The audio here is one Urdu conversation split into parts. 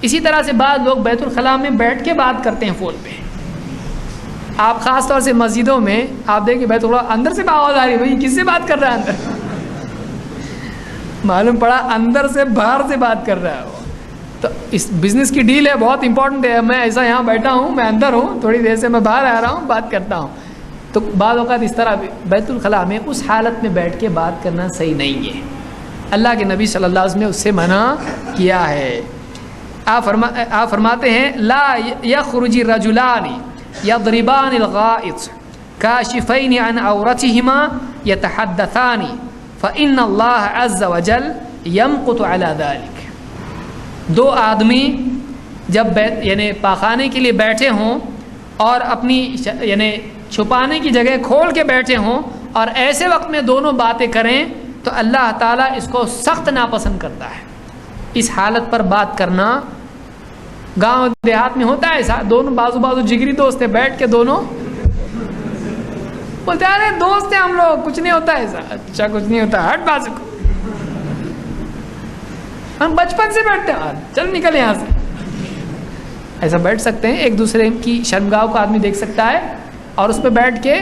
اسی طرح سے بعض لوگ بیت الخلاء میں بیٹھ کے بات کرتے ہیں فون پہ. آپ خاص طور سے مسجدوں میں آپ دیکھیں بیت الخلاء اندر سے آواز آ رہی ہے، بھائی کس سے بات کر رہا ہے اندر؟ معلوم پڑا اندر سے باہر سے بات کر رہا ہے وہ. تو اس بزنس کی ڈیل ہے، بہت امپورٹنٹ ہے. میں ایسا یہاں بیٹھا ہوں، میں اندر ہوں، تھوڑی دیر سے میں باہر آ رہا ہوں، بات کرتا ہوں. تو بعض اوقات اس طرح بیت الخلاء میں اس حالت میں بیٹھ کے بات کرنا صحیح نہیں ہے. اللہ کے نبی صلی اللہ علیہ وسلم نے اس سے منع کیا ہے. آپ فرماتے ہیں لا یخرج الرجلان یضربان الغائط کاشفین عن عورتهما یتحدثان فإن اللہ عز وجل یمقت علی ذلک. دو آدمی جب یعنی پاخانے کے لیے بیٹھے ہوں اور اپنی یعنی چھپانے کی جگہ کھول کے بیٹھے ہوں اور ایسے وقت میں دونوں باتیں کریں تو اللہ تعالیٰ اس کو سخت ناپسند کرتا ہے. اس حالت پر بات کرنا گاؤں دیہات میں ہوتا ہے ایسا، دونوں بازو جگری دوست ہیں، بیٹھ کے دونوں بولتے ہیں ارے دوست ہیں ہم لوگ، کچھ نہیں ہوتا ایسا. اچھا کچھ نہیں ہوتا، ہٹ بازو کو. ہم بچپن سے بیٹھتے ہیں، چل نکل یہاں سے. ایسا بیٹھ سکتے ہیں، ایک دوسرے کی شرمگاہ کو آدمی دیکھ سکتا ہے اور اس پہ بیٹھ کے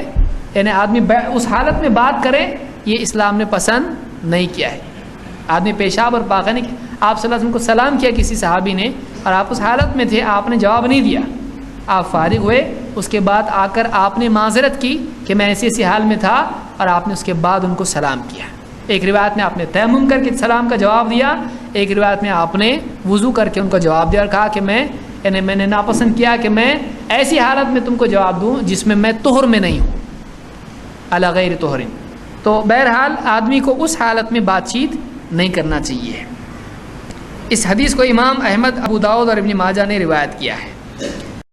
یعنی آدمی اس حالت میں بات کرے، یہ اسلام نے پسند نہیں کیا ہے. آدمی پیشاب اور پاخانے کی آپ صلی اللہ علیہ وسلم کو سلام کیا کسی صحابی نے اور آپ اس حالت میں تھے، آپ نے جواب نہیں دیا. آپ فارغ ہوئے، اس کے بعد آ کر آپ نے معذرت کی کہ میں ایسی حال میں تھا اور آپ نے اس کے بعد ان کو سلام کیا. ایک روایت میں آپ نے تیمم کر کے سلام کا جواب دیا، ایک روایت میں آپ نے وضو کر کے ان کو جواب دیا اور کہا کہ میں نے ناپسند کیا کہ میں ایسی حالت میں تم کو جواب دوں جس میں میں طہر میں نہیں ہوں، علی غیر طہر. تو بہرحال آدمی کو اس حالت میں بات چیت نہیں کرنا چاہیے. اس حدیث کو امام احمد، ابو داؤد اور ابن ماجہ نے روایت کیا ہے.